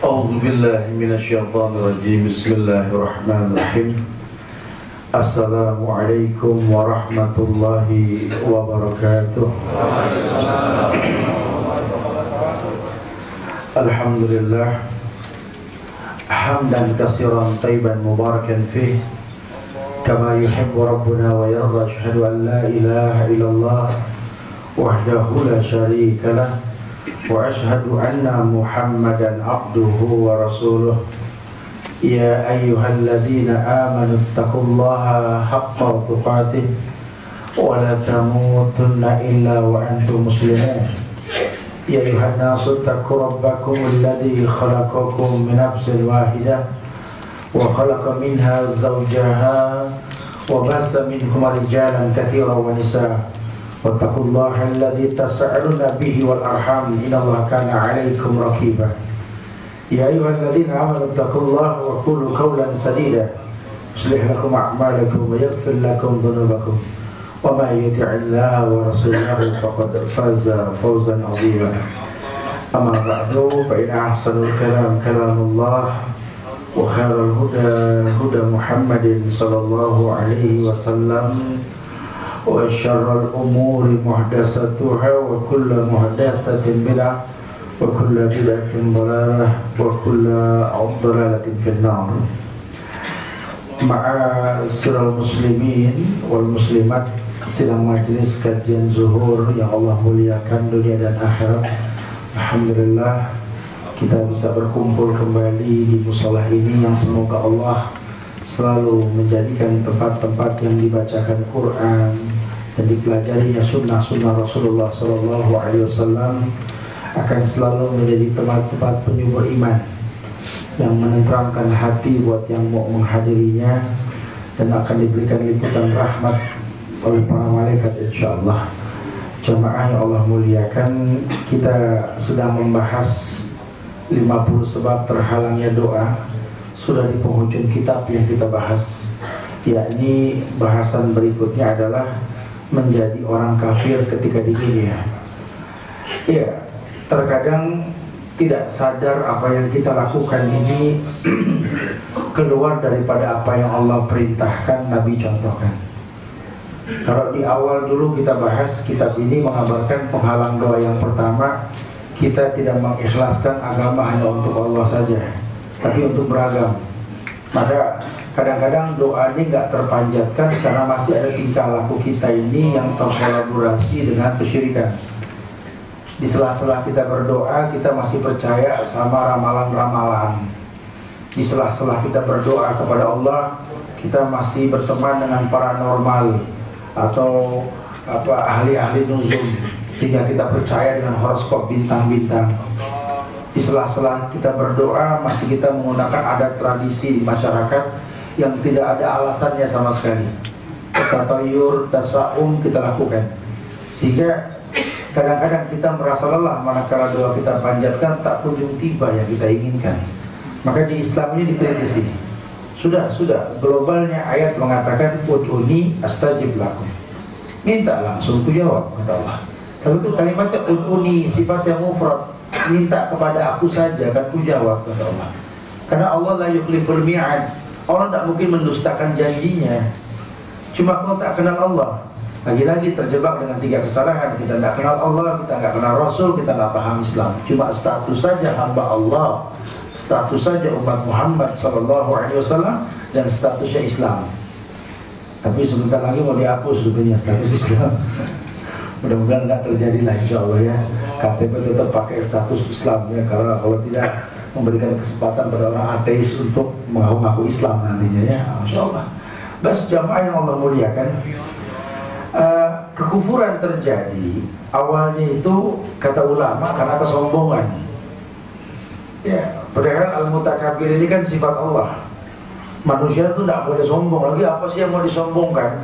A'udzu billahi minasyaitonir rajim. Bismillahirrahmanirrahim. Assalamualaikum warahmatullahi wabarakatuh. Alhamdulillah hamdan katsiran thayyiban mubarakan fih kama yuhibbu rabbuna wa yarda. Asyhadu an la ilaha illallah wahdahu la syarika lah wa ashhadu anna Muhammadan abduhu wa rasuluh. Ya ayyuhalladzina amanu taqullaha haqqa tuqatih wa la tamutunna illa wa antum muslimun. Ya ayyuhan nasu taqu rabbakum alladzi khalaqakum min nafsin wahidah wa khalaqa minha zawjaha wa bassa minhuma rijalan katsiran wa nisaa. Wattaqullaha alladzi tas'aluna bihi wal arham innallaha kana 'alaikum raqiba. Ya ayyuhalladzina amanu taqullaha wa qulu qawlan sadida yuslih lakum a'malakum wa yaghfir lakum dhunubakum wa may yuti'illaha wa rasulahu faqad faza fawzan 'azima. Amma ba'du fa inna ahsanal kalam kalamullah wa khairal huda huda Muhammadin sallallahu alaihi wasallam wa syarrul umuri muhdatsatuha wa kullu muhdatsatin bid'ah wa kullu bid'atin dhalalah wa kullu dhalalatin finnar. Ma'asyiral muslimin wal muslimat, sidang majelis kajian zuhur yang Allah muliakan dunia dan akhirat. Alhamdulillah kita bisa berkumpul kembali di mushola ini yang semoga Allah selalu menjadikan tempat-tempat yang dibacakan Quran dan dipelajarinya sunnah-sunnah Rasulullah SAW akan selalu menjadi tempat-tempat penyubur iman yang menenteramkan hati buat yang mau menghadirinya, dan akan diberikan liputan rahmat oleh para malaikat insyaallah. Jamaah yang Allah muliakan, kita sedang membahas 50 sebab terhalangnya doa. Sudah di penghujung kitab yang kita bahas, yakni bahasan berikutnya adalah menjadi orang kafir ketika di dunia. Ya, terkadang tidak sadar apa yang kita lakukan ini keluar daripada apa yang Allah perintahkan, Nabi contohkan. Kalau di awal dulu kita bahas kitab ini mengabarkan penghalang doa yang pertama, kita tidak mengikhlaskan agama hanya untuk Allah saja, tapi untuk beragam. Maka kadang-kadang doa ini nggak terpanjatkan karena masih ada tingkah laku kita ini yang terkolaborasi dengan kesyirikan. Di sela-sela kita berdoa, kita masih percaya sama ramalan-ramalan. Di sela-sela kita berdoa kepada Allah, kita masih berteman dengan paranormal atau ahli-ahli nuzul, sehingga kita percaya dengan horoskop bintang-bintang. Di sela-sela kita berdoa, masih kita menggunakan adat tradisi di masyarakat yang tidak ada alasannya sama sekali. Tatayur, tasawum kita lakukan, sehingga kadang-kadang kita merasa lelah manakala doa kita panjatkan tak kunjung tiba yang kita inginkan. Maka di Islam ini dikritisi. Sudah globalnya ayat mengatakan ud'uni astajib lakum. Minta langsung kujawab, kata Allah. Kalau itu kalimatnya ud'uni, sifat yang mufrad, minta kepada aku saja kan kujawab, kata Allah. Karena Allah la yukhliful mi'ad. Allah tak mungkin mendustakan janjinya. Cuma kau tak kenal Allah. Lagi-lagi terjebak dengan 3 kesalahan. Kita tak kenal Allah, kita tak kenal Rasul, kita tak paham Islam. Cuma status saja hamba Allah, status saja umat Muhammad SAW, dan statusnya Islam. Tapi sebentar lagi mau dihapus sebetulnya status Islam. Mudah-mudahan nggak terjadi lah insyaallah ya. KTP tetap pakai status Islam ya, karena kalau tidak memberikan kesempatan pada orang ateis untuk mengaku Islam nantinya ya, insyaallah. Bas jamaah yang Allah muliakan, kekufuran terjadi awalnya itu kata ulama karena kesombongan. Ya, padahal al-mutakabir ini kan sifat Allah. Manusia itu tidak boleh sombong. Lagi apa sih yang mau disombongkan?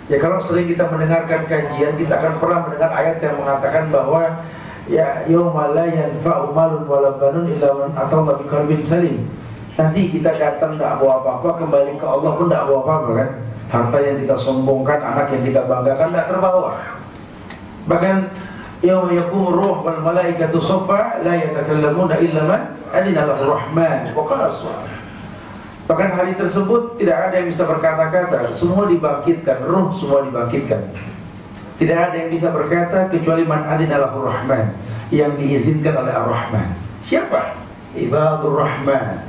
Ya kalau sering kita mendengarkan kajian, kita akan pernah mendengar ayat yang mengatakan bahwa ya yauma la yanfa'u malun wala banun illa man atallaha biqalbin salim. Nanti kita datang tidak bawa apa-apa, kembali ke Allah pun tidak bawa apa-apa kan. Harta yang kita sombongkan, anak yang kita banggakan tidak terbawa. Bahkan Yauma yaqumu ruh wal malaikatu shaffa la yatakallamuna illa man adzina lahu rahman wa qala shawab. Bahkan hari tersebut tidak ada yang bisa berkata-kata, semua dibangkitkan, ruh semua dibangkitkan. Tidak ada yang bisa berkata kecuali man adzina lahu rahman, yang diizinkan oleh Ar-Rahman. Siapa? Ibadur Rahman,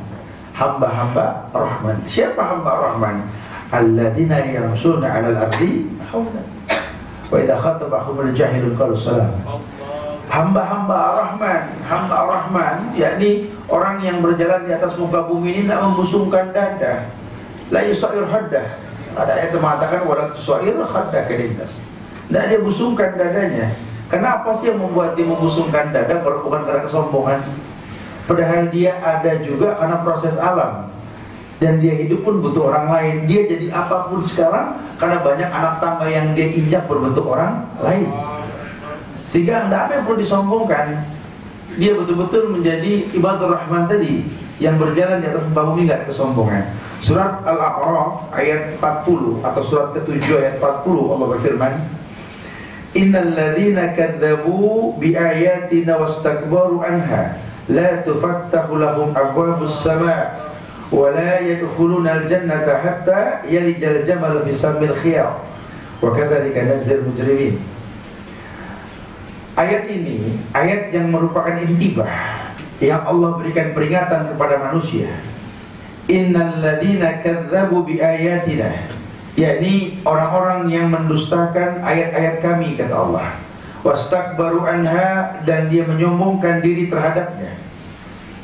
hamba-hamba Rahman. Siapa hamba Rahman? Alladzina yamshuna 'alal ardi hauna wa idza khatabahumul jahilun qalu salam. Hamba-hamba Ar-Rahman, hamba Ar-Rahman, yakni orang yang berjalan di atas muka bumi ini tidak membusungkan dada. La yusair haddah. Ada ayat yang mengatakan wala tusair haddah kelintas. Tidak dia busungkan dadanya. Kenapa sih yang membuat dia membusungkan dada kalau bukan karena kesombongan? Padahal dia ada juga karena proses alam. Dan dia hidup pun butuh orang lain. Dia jadi apapun sekarang karena banyak anak tangga yang dia injak berbentuk orang lain. Sehingga tidak ada yang perlu disombongkan. Dia betul-betul menjadi ibadur Rahman tadi, yang berjalan di atas muka bumi, tidak ada kesombongan. Surat Al-A'raf ayat 40 atau surat ke-7 ayat 40 Allah berfirman, Innal ladzina kadzdzabu bi ayatina wastakbaru anha la tufattahu lahum abwabus sama' wa la yadkhuluna al-jannata hatta yalijal jamal fi sammil khiyar wa kadzalika najzil mujrimin. Ayat ini, ayat yang merupakan intibah yang Allah berikan peringatan kepada manusia. Innal ladzina kadzdzabu bi ayatina, yakni orang-orang yang mendustakan ayat-ayat kami, kata Allah. Wastakbaru anha, dan dia menyombongkan diri terhadapnya.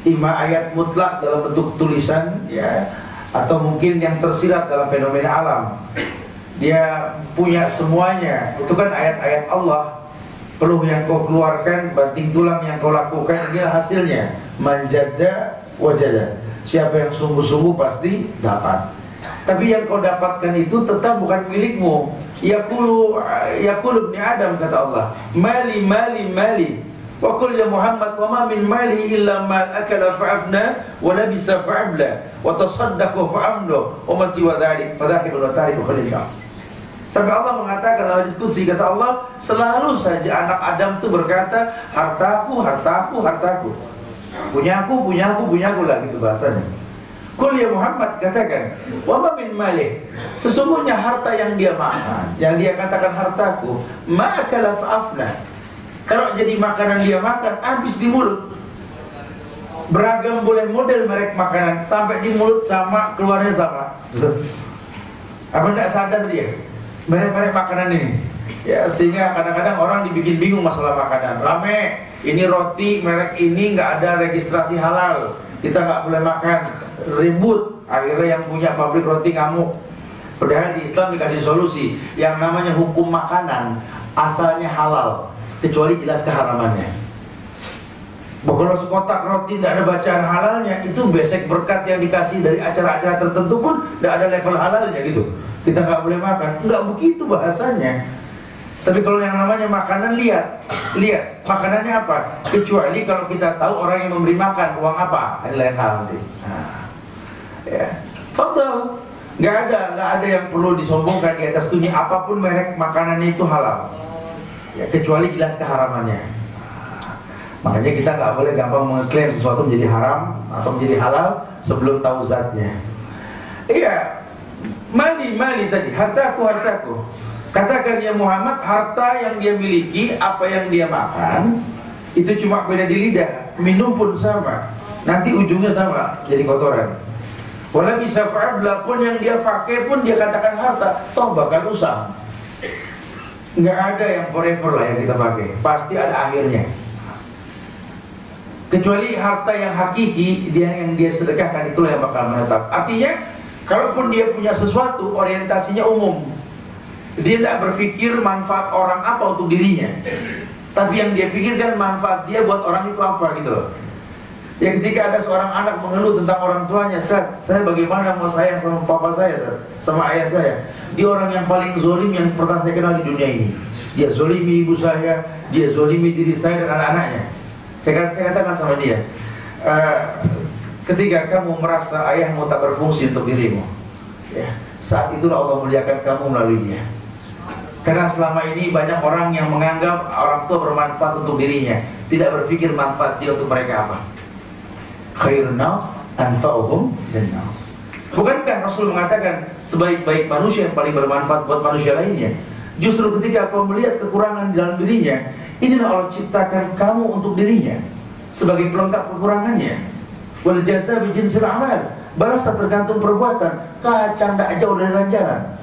Ima ayat mutlak dalam bentuk tulisan, ya, atau mungkin yang tersirat dalam fenomena alam. Dia punya semuanya. Itu kan ayat-ayat Allah. Peluh yang kau keluarkan, banting tulang yang kau lakukan, inilah hasilnya. Manjada wajada. Siapa yang sungguh-sungguh pasti dapat. Tapi yang kau dapatkan itu tetap bukan milikmu. Yaqulu ibni Adam, kata Allah, mali mali mali. Wa qul ya Muhammad wa ma min mali illa ma akala fa'afna wa labisa fa'abla wa tasaddaqu fa'amnu wa ma siwa dzalik fadhahibun wa tariku khalil nas. Sampai Allah mengatakan dalam diskusi, kata Allah, selalu saja anak Adam itu berkata, hartaku, hartaku, hartaku, punyaku, punyaku, punyaku lah, gitu bahasanya. Qul ya Muhammad, katakan, wa ma min malih, sesungguhnya harta yang dia makan, yang dia katakan hartaku, ma akala fa'afna, kalau jadi makanan dia makan, habis di mulut. Beragam boleh model merek makanan, sampai di mulut sama, keluarnya sama. Apa tidak sadar dia merek-merek makanan ini, ya, sehingga kadang-kadang orang dibikin bingung masalah makanan. Rame, ini roti merek ini nggak ada registrasi halal, kita nggak boleh makan. Ribut, akhirnya yang punya pabrik roti ngamuk. Padahal di Islam dikasih solusi, yang namanya hukum makanan asalnya halal, kecuali jelas keharamannya. Kalau sekotak roti tidak ada bacaan halalnya, itu besek berkat yang dikasih dari acara-acara tertentu pun tidak ada level halalnya gitu. Kita nggak boleh makan, nggak begitu bahasanya. Tapi kalau yang namanya makanan, lihat makanannya apa. Kecuali kalau kita tahu orang yang memberi makan uang apa, ini lain hal nanti. Nah, ya, fadal, nggak ada yang perlu disombongkan di atas dunia. Apapun merek makanannya itu halal, ya, kecuali jelas keharamannya. Makanya kita nggak boleh gampang mengklaim sesuatu menjadi haram atau menjadi halal sebelum tahu zatnya. Iya, mali tadi, hartaku, hartaku. Katakan ya Muhammad, harta yang dia miliki, apa yang dia makan, itu cuma beda di lidah. Minum pun sama, nanti ujungnya sama, jadi kotoran. Wala bisa fa'abla, pun yang dia pakai pun dia katakan harta, toh bakal usang. Nggak ada yang forever lah yang kita pakai, pasti ada akhirnya. Kecuali harta yang hakiki, yang dia sedekahkan, itulah yang bakal menetap. Artinya, kalaupun dia punya sesuatu, orientasinya umum. Dia tidak berpikir manfaat orang apa untuk dirinya, tapi yang dia pikirkan manfaat dia buat orang itu apa, gitu loh. Ya, ketika ada seorang anak mengeluh tentang orang tuanya, Ustaz, saya bagaimana mau sayang sama papa saya, Ustaz, sama ayah saya. Dia orang yang paling zolim yang pernah saya kenal di dunia ini. Dia zolimi ibu saya, dia zolimi diri saya dan anak-anaknya. Saya katakan sama dia, ketika kamu merasa ayahmu tak berfungsi untuk dirimu, ya, saat itulah Allah muliakan kamu melalui dia. Karena selama ini banyak orang yang menganggap orang tua bermanfaat untuk dirinya, tidak berpikir manfaat dia untuk mereka apa. Khairun nas anfa'uhum linnas. Bukankah Rasul mengatakan sebaik-baik manusia yang paling bermanfaat buat manusia lainnya? Justru ketika kau melihat kekurangan di dalam dirinya, inilah Allah ciptakan kamu untuk dirinya sebagai pelengkap kekurangannya. Wal jazaa bi jinsil amal. Balasan tergantung perbuatan. Kacang tak jauh dari lanjaran.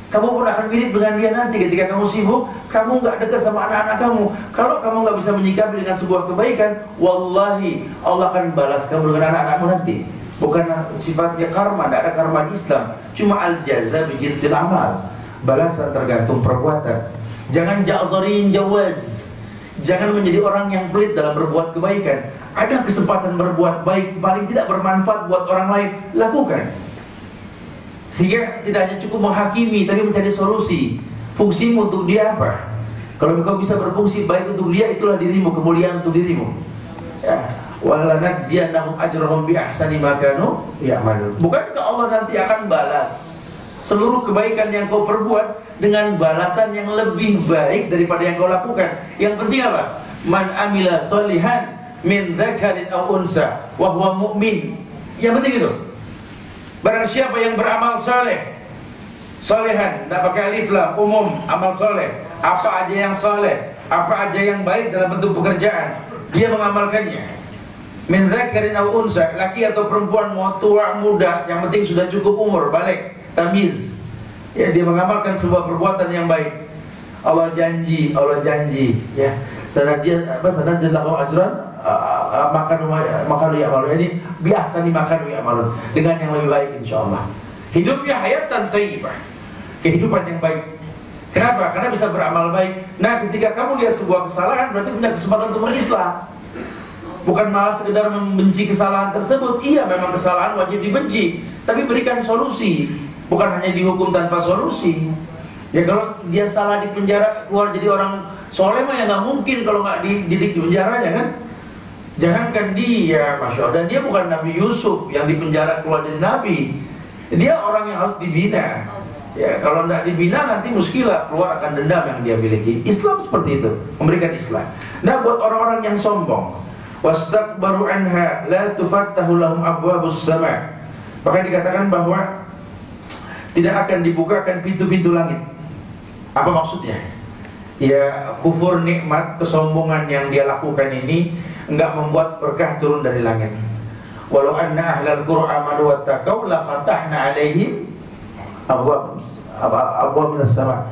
Kamu pun akan mirip dengan dia nanti ketika kamu sibuk, kamu nggak dekat sama anak-anak kamu. Kalau kamu nggak bisa menyikapi dengan sebuah kebaikan, wallahi Allah akan balas kamu dengan anak-anakmu nanti. Bukan sifatnya karma, tidak ada karma di Islam. Cuma al-jaza bijinsil amal. Balasan tergantung perbuatan. Jangan ja'zarin jawaz. Jangan menjadi orang yang pelit dalam berbuat kebaikan. Ada kesempatan berbuat baik, paling tidak bermanfaat buat orang lain, lakukan. Sehingga tidak hanya cukup menghakimi, tapi mencari solusi. Fungsimu untuk dia apa? Kalau engkau bisa berfungsi baik untuk dia, itulah dirimu, kemuliaan untuk dirimu. Ya. Walanajziyannahum ajrahum bi ahsani ma kanu ya'malun. Bukankah Allah nanti akan balas seluruh kebaikan yang kau perbuat dengan balasan yang lebih baik daripada yang kau lakukan? Yang penting apa? Man amila sholihan min dzakarin aw unsa wa huwa mu'min. Yang penting itu. Barang siapa yang beramal soleh, solehan, tidak pakai alif lam, umum, amal soleh, apa aja yang soleh, apa aja yang baik dalam bentuk pekerjaan, dia mengamalkannya. Min dzakarin aw unsa, laki atau perempuan, mau tua muda, yang penting sudah cukup umur, balik, tamiz. Ya, dia mengamalkan sebuah perbuatan yang baik. Allah janji, ya. Sanajzil lahum ajran makan ya malu. Ini biasanya makan ya malu dengan yang lebih baik insyaallah. Hidupnya hayatan thayyibah, kehidupan yang baik. Kenapa? Karena bisa beramal baik. Nah, ketika kamu lihat sebuah kesalahan, berarti punya kesempatan untuk mengislah. Bukan malah sekedar membenci kesalahan tersebut. Iya, memang kesalahan wajib dibenci, tapi berikan solusi. Bukan hanya dihukum tanpa solusi. Ya kalau dia salah di penjara, keluar jadi orang soleh mah ya nggak mungkin kalau nggak dididik di penjaranya kan. Jangankan dia, Masya Allah, dan dia bukan Nabi Yusuf yang di penjara keluar jadi Nabi. Dia orang yang harus dibina. Ya kalau nggak dibina nanti muskilah, keluar akan dendam yang dia miliki. Islam seperti itu, memberikan Islam. Nah, buat orang-orang yang sombong, wastakbaru anha la tufattahu lahum abwabus sama'. Bahkan dikatakan bahwa tidak akan dibukakan pintu-pintu langit. Apa maksudnya? Ya, kufur nikmat, kesombongan yang dia lakukan ini enggak membuat berkah turun dari langit. Walau anna ahlal qura amanu wattaqau la fatahna alaihim abwaab minas sama'.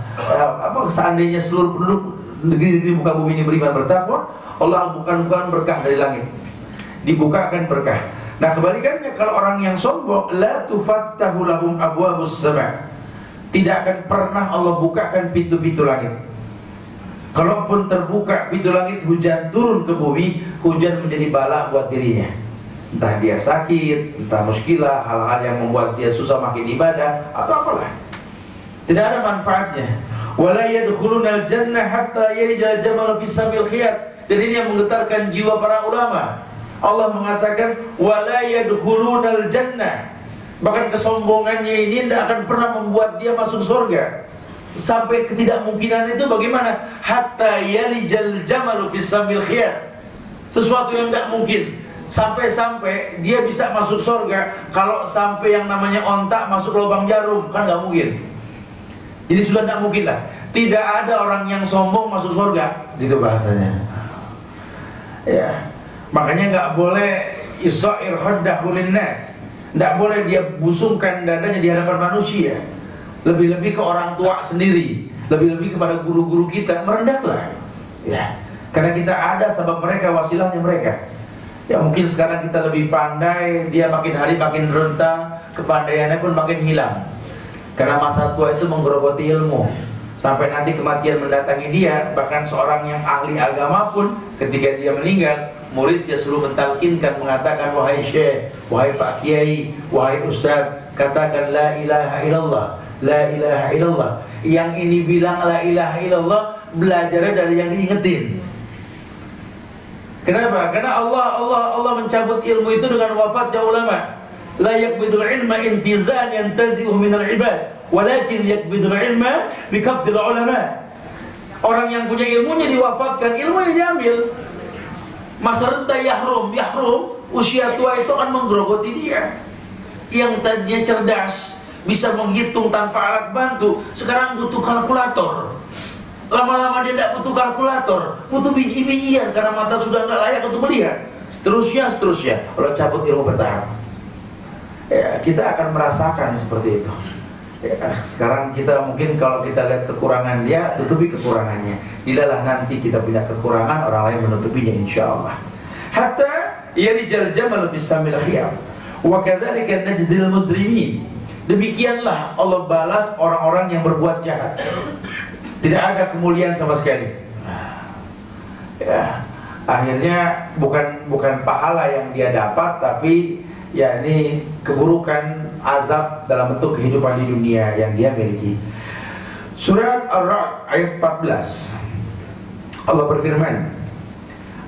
Apa seandainya seluruh penduduk negeri-negeri muka bumi ini beriman bertakwa, Allah bukan berkah dari langit, dibukakan berkah. Nah, kebalikannya kalau orang yang sombong, la tufattahu lahum abwabus sama'. Tidak akan pernah Allah bukakan pintu-pintu langit. Kalaupun terbuka pintu langit, hujan turun ke bumi, hujan menjadi bala buat dirinya. Entah dia sakit, entah muskilah, hal-hal yang membuat dia susah makin ibadah atau apalah. Tidak ada manfaatnya. Wala yadkhulunal jannah hatta yalijal jamal fi samil khiyat. Dan ini yang menggetarkan jiwa para ulama. Allah mengatakan wala yadkhulunal jannah. Bahkan kesombongannya ini tidak akan pernah membuat dia masuk surga. Sampai ketidakmungkinan itu bagaimana? Hatta yalijal jamalu fis samil khiyat. Sesuatu yang tidak mungkin. Sampai-sampai dia bisa masuk surga kalau sampai yang namanya ontak masuk lubang jarum, kan nggak mungkin. Jadi sudah tidak mungkin lah. Tidak ada orang yang sombong masuk surga, gitu bahasanya. Ya, makanya nggak boleh isair khaddahu linnas. Nggak boleh dia busungkan dadanya di hadapan manusia. Lebih-lebih ke orang tua sendiri, lebih-lebih kepada guru-guru kita, merendahlah. Ya, karena kita ada sebab mereka, wasilahnya mereka. Ya mungkin sekarang kita lebih pandai, dia makin hari makin renta, kepandaiannya pun makin hilang. Karena masa tua itu menggerogoti ilmu. Sampai nanti kematian mendatangi dia, bahkan seorang yang ahli agama pun ketika dia meninggal, murid dia suruh mentalkinkan, mengatakan, wahai syekh, wahai pak kiai, wahai ustaz, katakan la ilaha illallah, la ilaha illallah. Yang ini bilang la ilaha illallah, belajarnya dari yang diingetin. Kenapa? Karena Allah mencabut ilmu itu dengan wafatnya ulama. la yakbidul ilma intizan yantazi'u minal ibad, walakin yakbidul ilma biqabdil ulama. Orang yang punya ilmunya diwafatkan, ilmunya diambil. Masa renta yahrum, usia tua itu akan menggerogoti dia. Yang tadinya cerdas, bisa menghitung tanpa alat bantu, sekarang butuh kalkulator. Lama-lama dia tidak butuh kalkulator, butuh biji-bijian karena mata sudah tidak layak untuk melihat. Seterusnya. Kalau cabut ilmu bertahap, ya, kita akan merasakan seperti itu. Ya, sekarang kita mungkin kalau kita lihat kekurangan dia, tutupi kekurangannya. Bilalah nanti kita punya kekurangan, orang lain menutupinya, insya Allah. Hatta yalijal jamal fi samil khiyam, wa kadzalika najzil mujrimin. Demikianlah Allah balas orang-orang yang berbuat jahat. Tidak ada kemuliaan sama sekali. Ya, akhirnya bukan pahala yang dia dapat, tapi ya ini keburukan, azab dalam bentuk kehidupan di dunia yang dia miliki. Surat Ar-Ra'd ayat 14. Allah berfirman,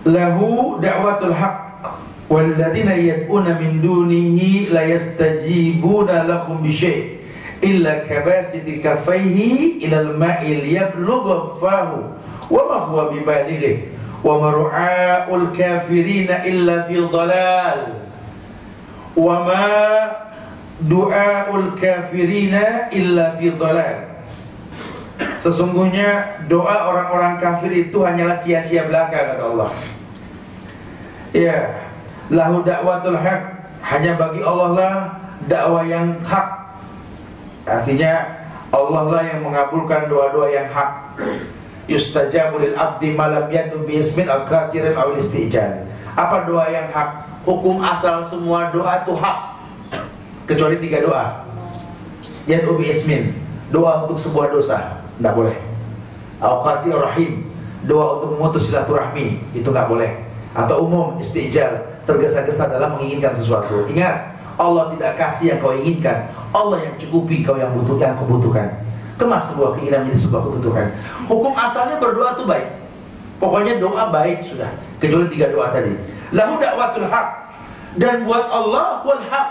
lahu da'watul haqq walladzina yad'una min dunihi la yastajibuna lahum bi syai' illa kabasiti kaffaihi ilal ma'il yablughu fahu wa ma huwa bibalighi wa mar'aul kafirina illa fi dhalal wa ma du'aul kafirina illa fi dhalal. Sesungguhnya doa orang-orang kafir itu hanyalah sia-sia belaka, kata Allah. Ya, lahu da'watul haq, hanya bagi Allah lah dakwah yang hak. Artinya Allah lah yang mengabulkan doa-doa yang hak. Yustajabu lil abdi malam yadu bi ismin al-katirin awil istijal. Apa doa yang hak? Hukum asal semua doa itu hak, kecuali 3 doa. Yadu bi ismin, doa untuk sebuah dosa, tidak boleh. Al-qatir rahim, doa untuk memutus silaturahmi, itu tidak boleh. Atau umum istijal, tergesa-gesa dalam menginginkan sesuatu. Ingat, Allah tidak kasih yang kau inginkan, Allah yang cukupi kau yang kau butuhkan. Kemas sebuah keinginan menjadi sebuah kebutuhan. Hukum asalnya berdoa itu baik. Pokoknya doa baik sudah, kecuali 3 doa tadi. Lahu da'watul haq, dan buat Allah wal haq,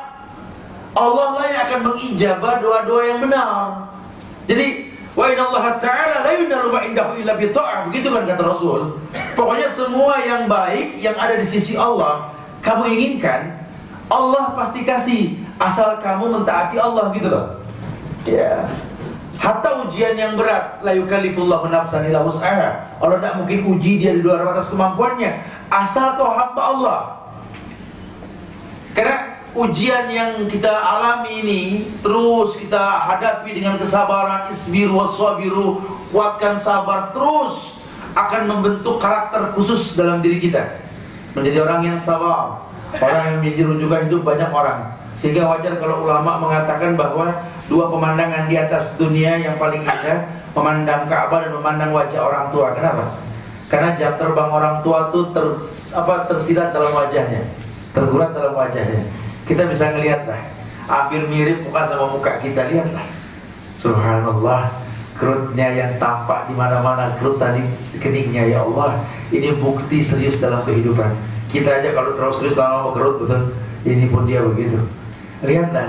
Allah lah yang akan mengijabah doa-doa yang benar. Jadi wa innallaha ta'ala la yunalu ma indahu illa bi ta'ah, begitu kan kata Rasul. Pokoknya semua yang baik yang ada di sisi Allah kamu inginkan, Allah pasti kasih, asal kamu mentaati Allah, gitu loh. Ya. Hatta ujian yang berat, la yukallifullahu nafsan illa wus'aha. Allah tidak mungkin uji dia di luar batas kemampuannya, asal kau hamba Allah. Karena ujian yang kita alami ini terus kita hadapi dengan kesabaran, isbiru wassabiru, kuatkan sabar, terus akan membentuk karakter khusus dalam diri kita, menjadi orang yang sabar, orang yang menjadi rujukan hidup banyak orang. Sehingga wajar kalau ulama mengatakan bahwa 2 pemandangan di atas dunia yang paling indah, memandang Ka'bah dan memandang wajah orang tua. Kenapa? Karena jam terbang orang tua itu tersirat dalam wajahnya, tergurat dalam wajahnya. Kita bisa ngelihatlah, hampir mirip muka sama muka kita, lihatlah. Subhanallah, kerutnya yang tampak di mana-mana, kerut tadi keningnya, ya Allah, ini bukti serius dalam kehidupan. Kita aja kalau terus serius lama-lama kerut, betul. Ini pun dia begitu. Lihatlah,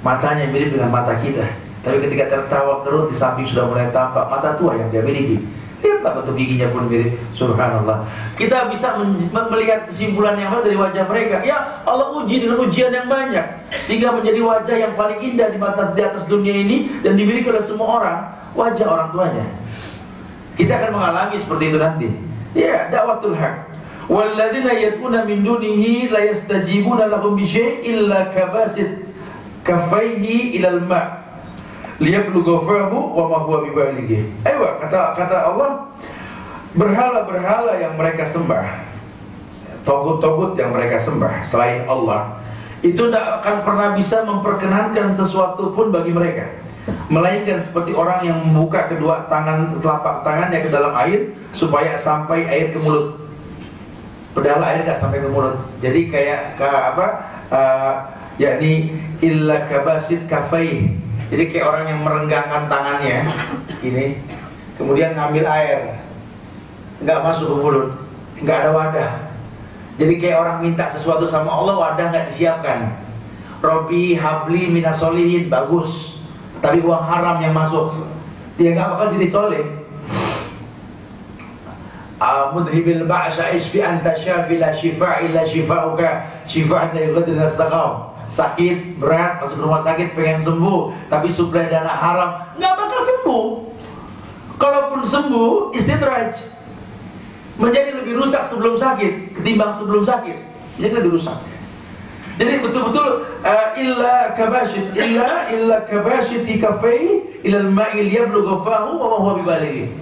matanya mirip dengan mata kita, tapi ketika tertawa kerut di samping sudah mulai tampak mata tua yang dia miliki. Lihatlah bentuk giginya pun mirip. Subhanallah. Kita bisa melihat kesimpulan yang ada dari wajah mereka. Ya Allah uji dengan ujian yang banyak, sehingga menjadi wajah yang paling indah di atas dunia ini dan dimiliki oleh semua orang, wajah orang tuanya. Kita akan mengalami seperti itu nanti. Ya, da'watul haq. Walladzina yad'una min dunihi la yastajibuna lahum bi syai' illa kabasit kaffaihi ilal ma' liyablugha fahu wa ma huwa bibalighi. Ayo, kata Allah, berhala-berhala yang mereka sembah, togut-togut yang mereka sembah selain Allah, itu tidak akan pernah bisa memperkenankan sesuatu pun bagi mereka, melainkan seperti orang yang membuka kedua telapak tangannya ke dalam air supaya sampai air ke mulut. Padahal air gak sampai ke mulut. Jadi kayak yakni illa kabasit kafai. Jadi kayak orang yang merenggangkan tangannya ini, kemudian ngambil air, nggak masuk ke mulut, nggak ada wadah. Jadi kayak orang minta sesuatu sama Allah, wadah nggak disiapkan. Robi habli minas solihin, bagus. Tapi uang haram yang masuk, dia nggak bakal jadi soleh. Mudhibil ba'sa isfi anta syafi la shifa illa shifa'uka shifa'an la yughadiru as-saqam. Sakit, berat, masuk rumah sakit pengen sembuh, tapi suplai dana haram, nggak bakal sembuh. Kalaupun sembuh, istidraj, menjadi lebih rusak sebelum sakit ketimbang sebelum sakit, jadi lebih rusak. Jadi betul-betul illa kabashiti kafai ila al-ma'i liyablugha fahu wa ma huwa bibalighi.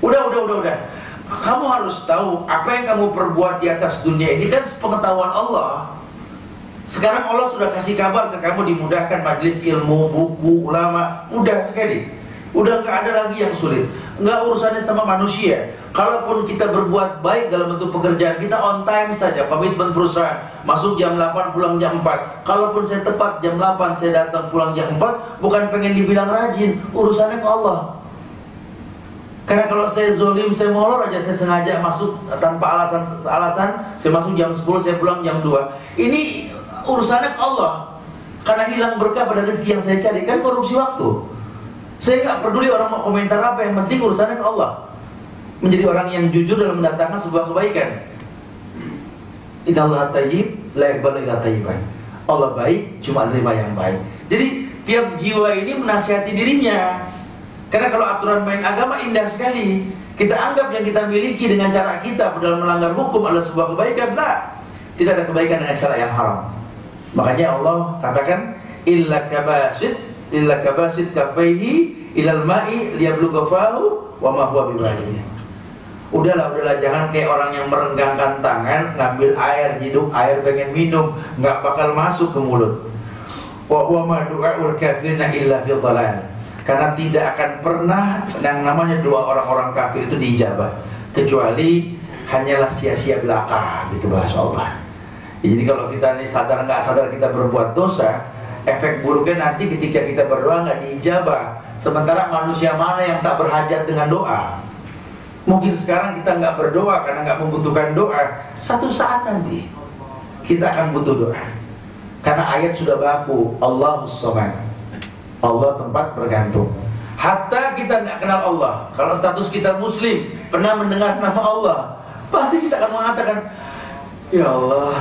Udah. Kamu harus tahu apa yang kamu perbuat di atas dunia ini kan sepengetahuan Allah. Sekarang Allah sudah kasih kabar ke kamu, dimudahkan majelis ilmu, buku, ulama, mudah sekali. Udah nggak ada lagi yang sulit. Nggak urusannya sama manusia. Kalaupun kita berbuat baik dalam bentuk pekerjaan, kita on time saja, komitmen perusahaan, masuk jam 8, pulang jam 4. Kalaupun saya tepat jam 8, saya datang pulang jam 4, bukan pengen dibilang rajin, urusannya ke Allah. Karena kalau saya zolim, saya molor aja, saya sengaja masuk tanpa alasan, saya masuk jam 10, saya pulang jam 2. Ini urusannya ke Allah. Karena hilang berkah pada rezeki yang saya cari, kan korupsi waktu. Saya nggak peduli orang mau komentar apa, yang penting urusannya ke Allah. Menjadi orang yang jujur dalam mendatangkan sebuah kebaikan. Innallaha thayyib la yaqbalu illa thayyiban. Allah baik, cuma terima yang baik. Jadi tiap jiwa ini menasihati dirinya. Karena kalau aturan main agama indah sekali, kita anggap yang kita miliki dengan cara kita dalam melanggar hukum adalah sebuah kebaikan. Nah, tidak ada kebaikan dengan cara yang haram. Makanya Allah katakan illa kabasit kafaihi ilal ma'i liyablugha fahu wa ma huwa bibalighi. Udahlah, jangan kayak orang yang merenggangkan tangan, ngambil air, nyiduk air pengen minum, nggak bakal masuk ke mulut. Wa ma du'aul kafirina illa fi dhalal. Karena tidak akan pernah yang namanya doa orang-orang kafir itu diijabah, kecuali hanyalah sia-sia belaka, gitu bahasa Allah. Jadi kalau kita nih sadar nggak sadar kita berbuat dosa, efek buruknya nanti ketika kita berdoa nggak diijabah. Sementara manusia mana yang tak berhajat dengan doa? Mungkin sekarang kita nggak berdoa karena nggak membutuhkan doa. Satu saat nanti kita akan butuh doa. Karena ayat sudah baku, Allahus Samad, Allah tempat bergantung. Hatta kita nggak kenal Allah, kalau status kita Muslim, pernah mendengar nama Allah, pasti kita akan mengatakan, ya Allah,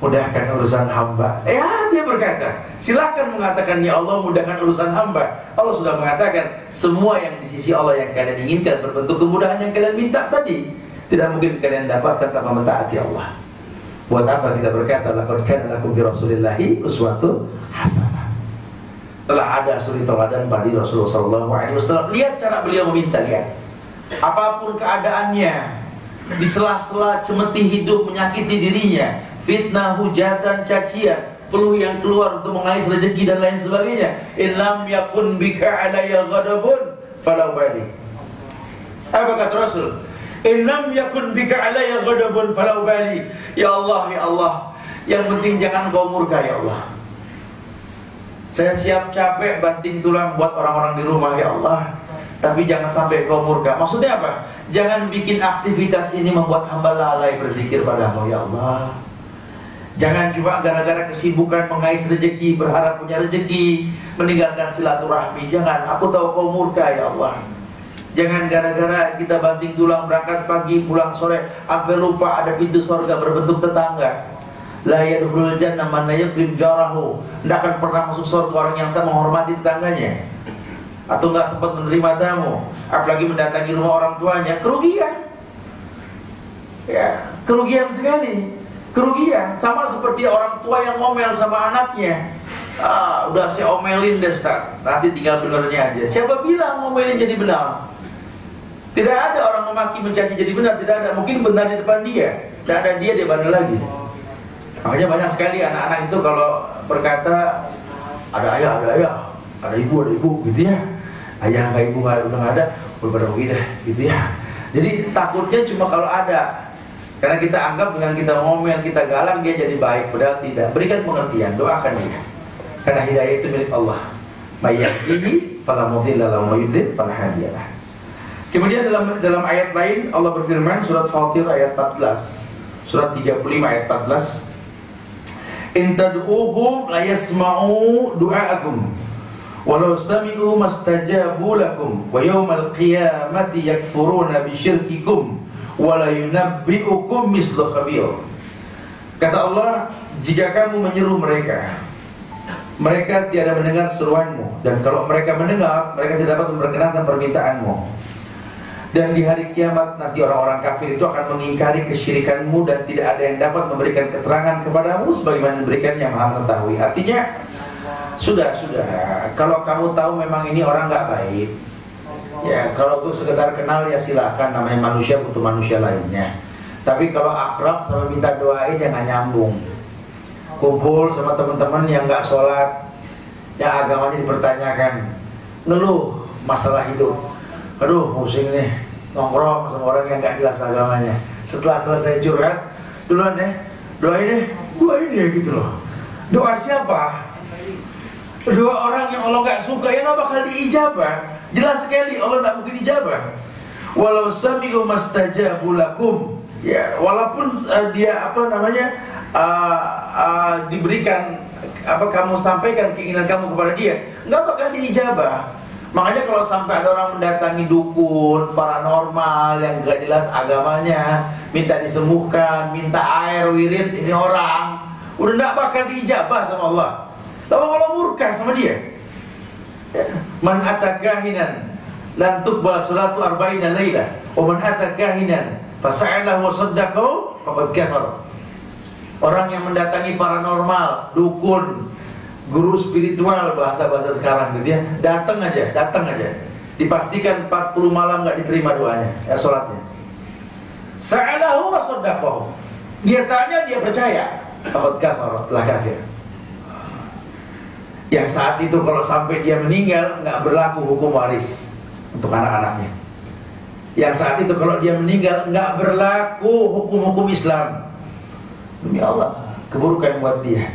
mudahkan urusan hamba. Ya, dia berkata, silakan mengatakan, ya Allah, mudahkan urusan hamba. Allah sudah mengatakan, semua yang di sisi Allah yang kalian inginkan berbentuk kemudahan yang kalian minta tadi, tidak mungkin kalian dapatkan tanpa mentaati Allah. Buat apa kita berkata, laqad kana lakum fi Rasulillahi uswatun hasanah. Telah ada suri teladan bagi Rasulullah SAW. Lihat cara beliau meminta, lihat. Apapun keadaannya, di sela-sela cemeti hidup menyakiti dirinya, fitnah, hujatan, cacian, peluh yang keluar untuk mengais rezeki dan lain sebagainya. In lam yakun bika alayya ghadabun fala ubali. Apa kata Rasul? In lam yakun bika alayya ghadabun fala ubali. Ya Allah, yang penting jangan kau murka, ya Allah. Saya siap capek banting tulang buat orang-orang di rumah, ya Allah, tapi jangan sampai kau murka. Maksudnya apa? Jangan bikin aktivitas ini membuat hamba lalai berzikir padamu, ya Allah. Jangan cuma gara-gara kesibukan mengais rezeki, berharap punya rezeki, meninggalkan silaturahmi. Jangan, aku tahu kau murka, ya Allah. Jangan gara-gara kita banting tulang, berangkat pagi, pulang sore, sampai lupa ada pintu surga berbentuk tetangga. La yadkhulul jannah man la yakrim jarahu. Tidak akan pernah masuk surga orang yang tak menghormati tetangganya, atau nggak sempat menerima tamu, apalagi mendatangi rumah orang tuanya. Kerugian, ya, kerugian sekali. Kerugian, sama seperti orang tua yang ngomel sama anaknya. Udah saya omelin deh, Ustaz, nanti tinggal benernya aja. Siapa bilang ngomelin jadi benar? Tidak ada orang memaki mencaci jadi benar, tidak ada. Mungkin benar di depan dia, tidak ada dia bandel lagi. Makanya banyak sekali anak-anak itu kalau berkata ada ayah, ada ibu gitu ya. Ayah nggak, ibu nggak, udah nggak ada, udah begini gitu ya. Jadi takutnya cuma kalau ada, karena kita anggap dengan kita ngomel, kita galak, dia jadi baik. Padahal tidak. Berikan pengertian, doakan dia. Karena hidayah itu milik Allah. May yahdihi fala mudilla lahu wa may yudlil fala hadiya lahu. Kemudian dalam ayat lain Allah berfirman, surat Fatir ayat 14, surat 35 ayat 14. In tad'uuhum la yasma'u du'aakum walau sami'u mastajabu lakum wa yawmal qiyamati yakfuruna bi syirkikum wa la yunabbi'ukum mislu khabir. Kata Allah, jika kamu menyeru mereka, mereka tiada mendengar seruanmu, dan kalau mereka mendengar, mereka tidak dapat memperkenankan permintaanmu. Dan di hari kiamat nanti orang-orang kafir itu akan mengingkari kesyirikanmu, dan tidak ada yang dapat memberikan keterangan kepadamu sebagaimana diberikan yang Maha mengetahui. Artinya sudah, kalau kamu tahu memang ini orang nggak baik, ya kalau untuk sekedar kenal ya silakan, namanya manusia butuh manusia lainnya. Tapi kalau akrab sama minta doain ya nggak nyambung. Kumpul sama teman-teman yang nggak sholat, yang agamanya dipertanyakan, ngeluh masalah hidup, aduh pusing nih, nongkrong sama orang yang nggak jelas agamanya. Setelah selesai curhat, duluan deh, doain deh gitu loh. Doa siapa? Doa orang yang Allah nggak suka, yang nggak bakal diijabah. Jelas sekali Allah nggak mungkin dijabah. Walau sami'u mastajabu lakum, ya walaupun dia diberikan kamu sampaikan keinginan kamu kepada dia, nggak bakal diijabah. Makanya kalau sampai ada orang mendatangi dukun, paranormal yang gak jelas agamanya, minta disembuhkan, minta air wirid, ini orang udah nggak bakal diijabah sama Allah. Lalu Allah murka sama dia. Man ata kahinan lan tuqbal salatu arba'ina laila, wa man ata kahinan fasa'alahu wa saddaqahu faqad kafara. Orang yang mendatangi paranormal, dukun, guru spiritual, bahasa-bahasa sekarang gitu ya, datang aja, dipastikan 40 malam nggak diterima doanya, sholatnya. Sa'alahu wa saddaqahu. Dia tanya, dia percaya, faqad kafara, telah kafir. Yang saat itu kalau sampai dia meninggal nggak berlaku hukum waris untuk anak-anaknya. Yang saat itu kalau dia meninggal nggak berlaku hukum-hukum Islam. Demi Allah, keburukan buat dia.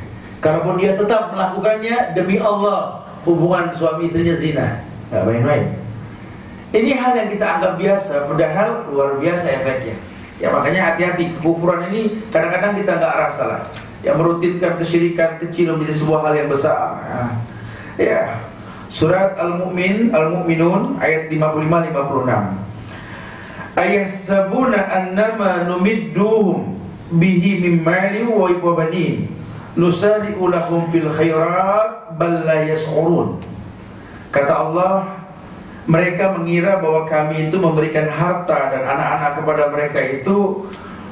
Kalaupun dia tetap melakukannya, demi Allah, hubungan suami istrinya zina, nggak main-main. Ini hal yang kita anggap biasa, padahal luar biasa efeknya. Ya makanya hati-hati, kekufuran ini kadang-kadang kita nggak rasa lah. Yang merutinkan kesyirikan kecil menjadi sebuah hal yang besar. Ya, surat Al-Mu'minun ayat 55-56. Ayahsabuna annama numidduhum bihi min mali wa banin nusari'u lahum fil khairat bal la yash'urun. Kata Allah, mereka mengira bahwa kami itu memberikan harta dan anak-anak kepada mereka itu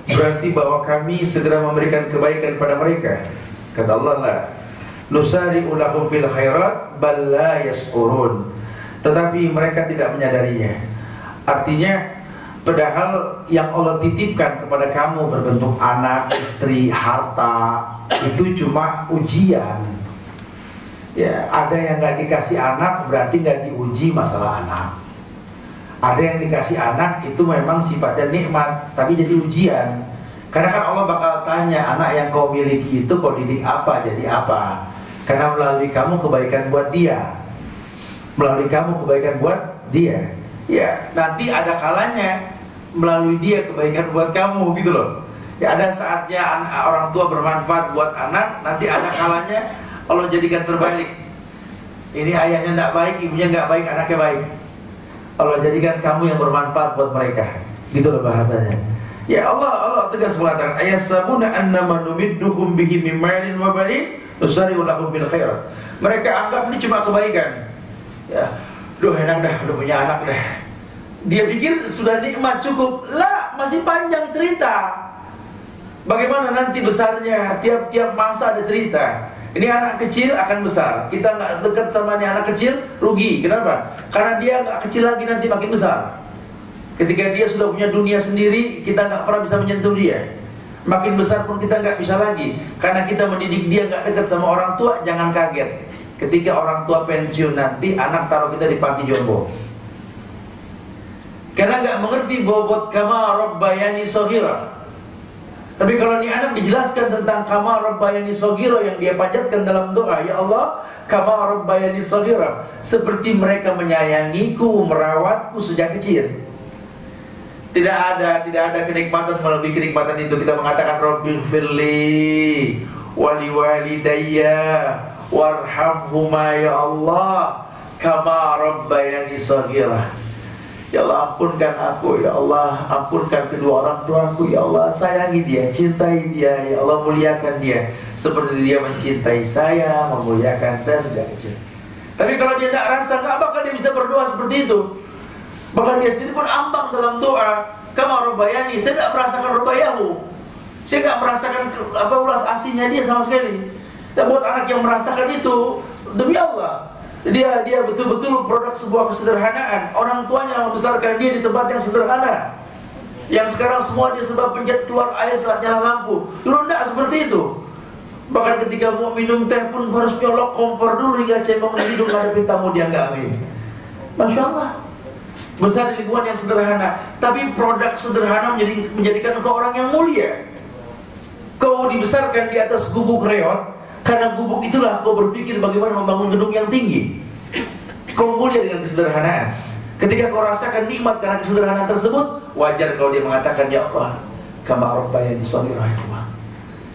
berarti bahwa kami segera memberikan kebaikan kepada mereka. Kata Allah, la nusari'u lahum fil khairat bal la yash'urun. Tetapi mereka tidak menyadarinya. Artinya padahal yang Allah titipkan kepada kamu berbentuk anak, istri, harta, itu cuma ujian. Ya, ada yang nggak dikasih anak berarti nggak diuji masalah anak. Ada yang dikasih anak itu memang sifatnya nikmat, tapi jadi ujian. Karena kan Allah bakal tanya, anak yang kau miliki itu kau didik apa, jadi apa? Karena melalui kamu kebaikan buat dia, melalui kamu kebaikan buat dia. Ya, nanti ada kalanya melalui dia kebaikan buat kamu gitu loh. Ya ada saatnya orang tua bermanfaat buat anak, nanti ada kalanya Allah jadikan terbalik. Ini ayahnya tidak baik, ibunya nggak baik, anaknya baik. Allah jadikan kamu yang bermanfaat buat mereka. Gitu loh bahasanya. Ya Allah tegas mengatakan, ayasabuna annama numidduhum bihi min malin wa banin nusari'u lahum bil khairat. Mereka anggap ini cuma kebaikan. Ya, duh enak dah, udah punya anak dah. Dia pikir sudah nikmat cukup. Lah, masih panjang cerita. Bagaimana nanti besarnya? Tiap masa ada cerita. Ini anak kecil akan besar. Kita nggak dekat sama ini anak kecil, rugi. Kenapa? Karena dia nggak kecil lagi, nanti makin besar. Ketika dia sudah punya dunia sendiri, kita nggak pernah bisa menyentuh dia. Makin besar pun kita nggak bisa lagi. Karena kita mendidik dia nggak dekat sama orang tua. Jangan kaget ketika orang tua pensiun nanti, anak taruh kita di panti jompo. Karena nggak mengerti bobot kama rabbayani shaghira. Tapi kalau ini anak dijelaskan tentang kama rabbayani shaghira yang dia panjatkan dalam doa, ya Allah, kama rabbayani shaghira, seperti mereka menyayangiku, merawatku sejak kecil. Tidak ada kenikmatan melebihi kenikmatan itu. Kita mengatakan Rabbighfirli wali walidayya warhamhuma ya Allah kama rabbayani shaghira. Ya Allah, ampunkan aku, ya Allah, ampunkan kedua orang tuaku, ya Allah, sayangi dia, cintai dia, ya Allah, muliakan dia seperti dia mencintai saya, memuliakan saya sejak kecil. Tapi kalau dia tidak rasa, nggak bakal dia bisa berdoa seperti itu. Bahkan dia sendiri pun ambang dalam doa, kama rabbayani, saya tidak merasakan rabbayahu, saya tidak merasakan ulas asihnya dia sama sekali. Dan buat anak yang merasakan itu, demi Allah, dia betul-betul produk sebuah kesederhanaan. Orang tuanya membesarkan dia di tempat yang sederhana. Yang sekarang semua dia sebab pencet keluar air, nyala lampu. Dulu tidak seperti itu. Bahkan ketika mau minum teh pun harus nyolok kompor dulu hingga cebong di hidung ngadepin tamu, dia nggak ambil. Masya Allah. Besar di lingkungan yang sederhana, tapi produk sederhana menjadikan engkau orang yang mulia. Kau dibesarkan di atas gubuk reot. Karena gubuk itulah kau berpikir bagaimana membangun gedung yang tinggi. Kau mulia dengan kesederhanaan. Ketika kau rasakan nikmat karena kesederhanaan tersebut, wajar kalau dia mengatakan, ya Allah, kama rabbayani shaghira, ya Allah,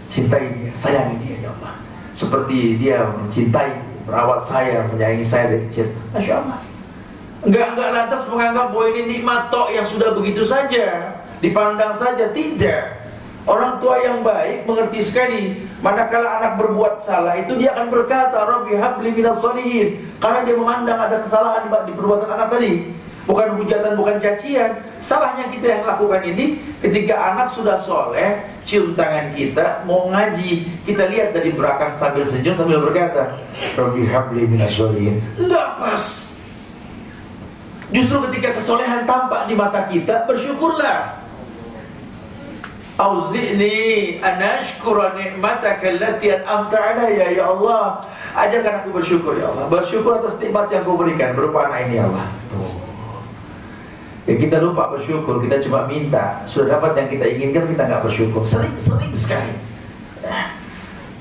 cintai dia, sayangi dia, ya Allah, seperti dia mencintai, merawat saya, menyayangi saya dari kecil. Masya Allah. Enggak lantas menganggap bahwa ini nikmat tok yang sudah begitu saja, dipandang saja. Tidak. Orang tua yang baik mengerti sekali, manakala anak berbuat salah itu dia akan berkata, Rabbi habli minas sholihin, karena dia memandang ada kesalahan di perbuatan anak tadi. Bukan hujatan, bukan cacian. Salahnya kita yang lakukan ini, ketika anak sudah soleh, cium tangan kita, mau ngaji, kita lihat dari belakang sambil senyum, sambil berkata, Rabbi habli minas sholihin. Enggak pas. Justru ketika kesolehan tampak di mata kita, bersyukurlah. Auzi'ni anashkura ni'mataka allati an'amta 'alayya, ya Allah, ajarkan aku bersyukur, ya Allah, bersyukur atas nikmat yang kau berikan berupa anak ini, ya Allah. Ya, kita lupa bersyukur, kita cuma minta, sudah dapat yang kita inginkan kita nggak bersyukur. Sering sekali. Ya.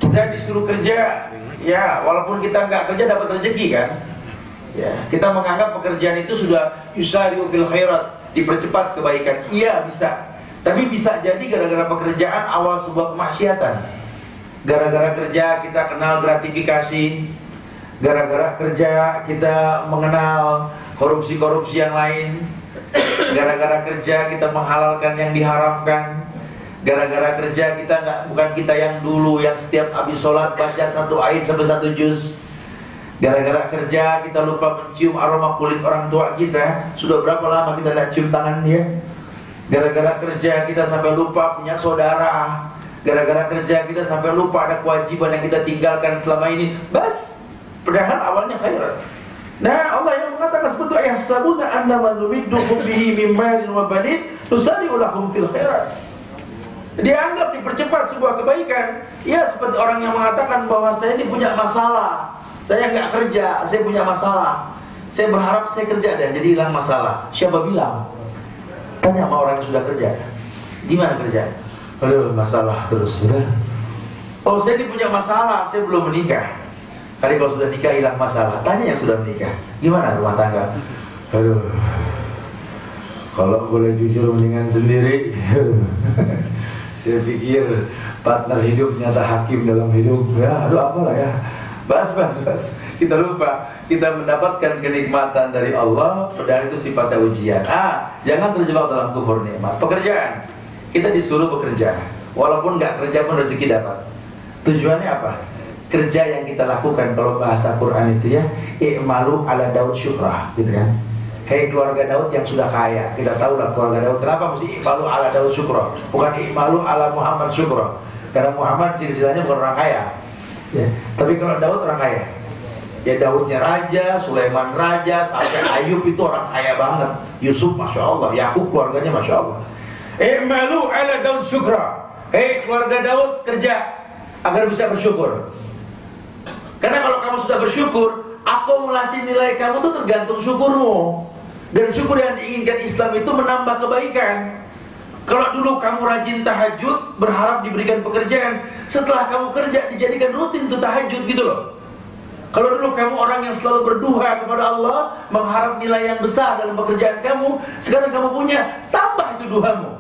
Kita disuruh kerja, ya, walaupun kita nggak kerja dapat rezeki kan. Ya, kita menganggap pekerjaan itu sudah yusari'u fil khairat, dipercepat kebaikan. Iya, bisa. Tapi bisa jadi gara-gara pekerjaan awal sebuah kemaksiatan. Gara-gara kerja kita kenal gratifikasi. Gara-gara kerja kita mengenal korupsi-korupsi yang lain. Gara-gara kerja kita menghalalkan yang diharamkan. Gara-gara kerja kita bukan kita yang dulu yang setiap habis sholat baca satu ayat sampai satu juz. Gara-gara kerja kita lupa mencium aroma kulit orang tua kita. Sudah berapa lama kita tidak cium tangan dia? Gara-gara kerja kita sampai lupa punya saudara. Gara-gara kerja kita sampai lupa ada kewajiban yang kita tinggalkan selama ini. Bas, padahal awalnya khairat. Nah, Allah yang mengatakan seperti ayahsabuna annama numidduhum bihi min malin wa banin nusari'u lahum fil khairat. Dia anggap dipercepat sebuah kebaikan. Ya, seperti orang yang mengatakan bahwa saya ini punya masalah. Saya nggak kerja, saya punya masalah. Saya berharap saya kerja deh, jadi hilang masalah. Siapa bilang? Tanya sama orang yang sudah kerja, gimana kerja? Aduh, masalah terus, betul? Oh, saya ini punya masalah, saya belum menikah. Kali kalau sudah nikah hilang masalah. Tanya yang sudah menikah, gimana rumah tangga? Aduh, kalau boleh jujur mendingan sendiri. Saya pikir partner hidup nyata hakim dalam hidup. Ya, aduh apalah ya. Bas. Kita lupa, kita mendapatkan kenikmatan dari Allah, padahal itu sifatnya ujian. Jangan terjebak dalam kufur nikmat. Pekerjaan, kita disuruh bekerja, walaupun nggak kerja pun rezeki dapat. Tujuannya apa? Kerja yang kita lakukan, kalau bahasa Quran itu ya, i'malu ala Daud syukrah, gitu kan? Hei keluarga Daud yang sudah kaya, kita tahu lah keluarga Daud. Kenapa mesti i'malu ala Daud syukrah, bukan i'malu ala Muhammad syukrah? Karena Muhammad silsilahnya bukan orang kaya. Ya, tapi kalau Daud orang kaya. Ya, Daudnya raja, Sulaiman raja, sampai Ayub itu orang kaya banget. Yusuf masya Allah, Yakub keluarganya masya Allah. I'malu ala Daud syukra. Hei keluarga Daud kerja agar bisa bersyukur. Karena kalau kamu sudah bersyukur, akumulasi nilai kamu itu tergantung syukurmu. Dan syukur yang diinginkan Islam itu menambah kebaikan. Kalau dulu kamu rajin tahajud, berharap diberikan pekerjaan, setelah kamu kerja dijadikan rutin itu tahajud gitu loh. Kalau dulu kamu orang yang selalu berdoa kepada Allah, mengharap nilai yang besar dalam pekerjaan kamu, sekarang kamu punya, tambah itu doamu.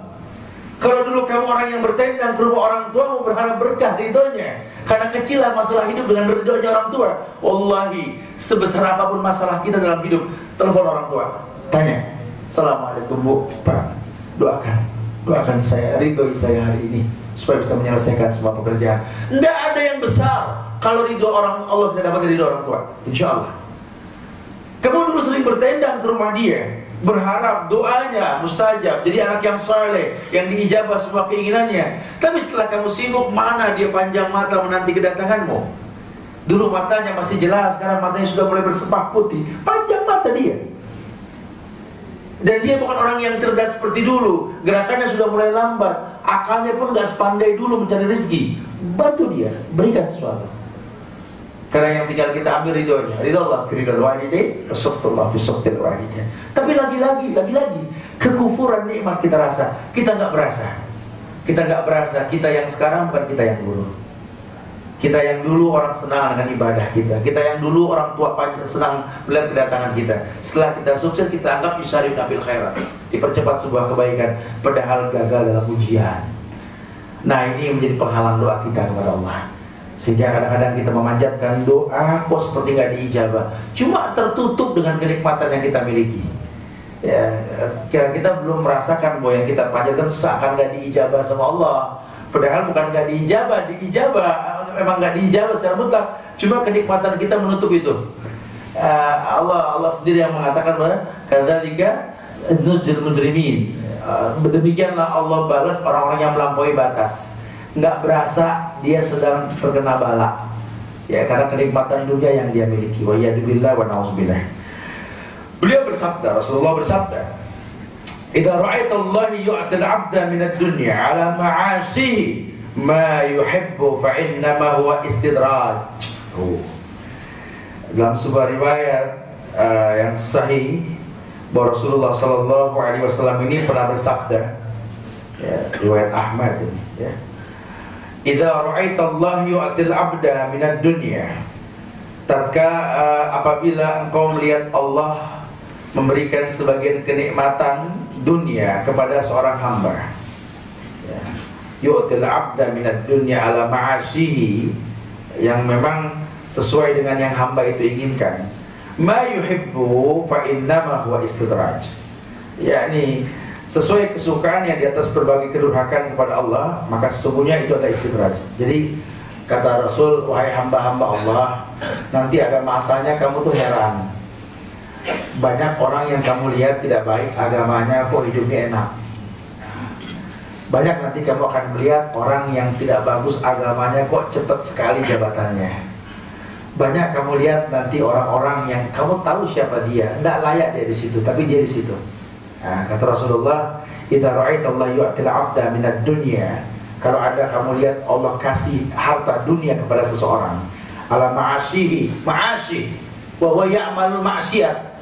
Kalau dulu kamu orang yang bertendang ke rumah orang tua, mau berharap berkah ridhonya, karena kecillah masalah hidup dengan ridhonya orang tua. Wallahi, sebesar apapun masalah kita dalam hidup, telepon orang tua, tanya, Assalamualaikum Bu, Pak, doakan saya, ridhoi saya hari ini supaya bisa menyelesaikan semua pekerjaan. Tidak ada yang besar kalau ridho orang Allah tidak dapat ridho orang tua, insya Allah. Kamu dulu sering bertendang ke rumah dia, berharap doanya mustajab, jadi anak yang saleh, yang diijabah semua keinginannya. Tapi setelah kamu sibuk, mana dia panjang mata menanti kedatanganmu? Dulu matanya masih jelas, sekarang matanya sudah mulai bersepah putih. Panjang mata dia. Dan dia bukan orang yang cerdas seperti dulu, gerakannya sudah mulai lambat, akalnya pun gak sepandai dulu mencari rezeki. Bantu dia, berikan sesuatu. Karena yang tinggal kita ambil ridhonya. Ridho Allah fi ridhal walidain, wasaqtullah fi saqtil walidain. Tapi lagi-lagi kekufuran nikmat kita rasa, kita nggak berasa. Kita yang sekarang bukan kita yang dulu. Kita yang dulu orang senang dengan ibadah kita. Kita yang dulu orang tua senang melihat kedatangan kita. Setelah kita sukses, kita anggap yusarifna fil khairat, dipercepat sebuah kebaikan, padahal gagal dalam ujian. Nah, ini menjadi penghalang doa kita kepada Allah. Sehingga kadang-kadang kita memanjatkan doa kok seperti nggak diijabah, cuma tertutup dengan kenikmatan yang kita miliki. Ya, kita belum merasakan bahwa yang kita panjatkan seakan nggak diijabah sama Allah. Padahal bukan nggak diijabah, memang nggak diijabah secara mutlak. Cuma kenikmatan kita menutup itu. Allah sendiri yang mengatakan bahwa kadzalika nujzil mujrimin. Demikianlah Allah balas orang-orang yang melampaui batas. Nggak berasa dia sedang terkena bala, ya, karena kenikmatan dunia yang dia miliki. Wa yadubillah wa na'udzubillah. Beliau bersabda, Rasulullah bersabda, idza ra'aitallahi yu'til 'abda minad dunya 'ala ma'asihi ma yuhibbu fa innama huwa istidraj. Dalam sebuah riwayat yang sahih, bahwa Rasulullah sallallahu alaihi wasallam ini pernah bersabda, ya, riwayat Ahmad ini, ya, idza ra'aitallaha yu'til 'abda minad dunya, apabila engkau melihat Allah memberikan sebagian kenikmatan dunia kepada seorang hamba, ya, yu'til 'abda minad dunya ala ma'asyihi, yang memang sesuai dengan yang hamba itu inginkan, ma yuhibbu fa innama huwa istidraj, yakni sesuai kesukaannya di atas berbagai kedurhakaan kepada Allah, maka sesungguhnya itu adalah istidraj. Jadi kata Rasul, wahai hamba-hamba Allah, nanti ada masanya kamu tuh heran. Banyak orang yang kamu lihat tidak baik agamanya, kok hidupnya enak. Banyak nanti kamu akan melihat orang yang tidak bagus agamanya, kok cepat sekali jabatannya. Banyak kamu lihat nanti orang-orang yang kamu tahu siapa dia, tidak layak dia di situ, tapi dia di situ. Nah, kata Rasulullah, idza ra'aitallaha yu'til 'abda minad dunya, kalau ada kamu lihat Allah kasih harta dunia kepada seseorang, ala ma'asyihi, ma'asyih wa huwa ya'malul ma'siyat,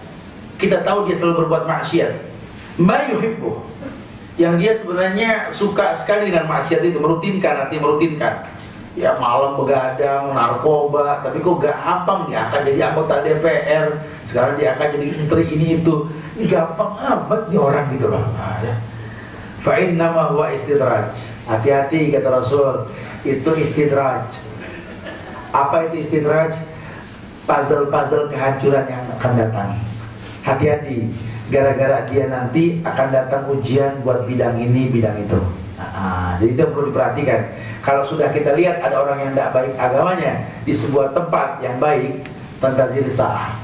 kita tahu dia selalu berbuat maksiat, ma yuhibbu, yang dia sebenarnya suka sekali dengan maksiat itu, merutinkan, ya, malam begadang, narkoba, tapi kok gak gampang dia akan jadi anggota DPR, sekarang dia akan jadi menteri ini itu. Ini gampang amat nih orang gitu loh. Ya. Fa innama huwa istidraj. Hati-hati kata Rasul, itu istidraj. Apa itu istidraj? Puzzle-puzzle kehancuran yang akan datang. Hati-hati, gara-gara dia nanti akan datang ujian buat bidang ini, bidang itu. Jadi itu perlu diperhatikan. Kalau sudah kita lihat ada orang yang tidak baik agamanya di sebuah tempat yang baik, fantazir sah.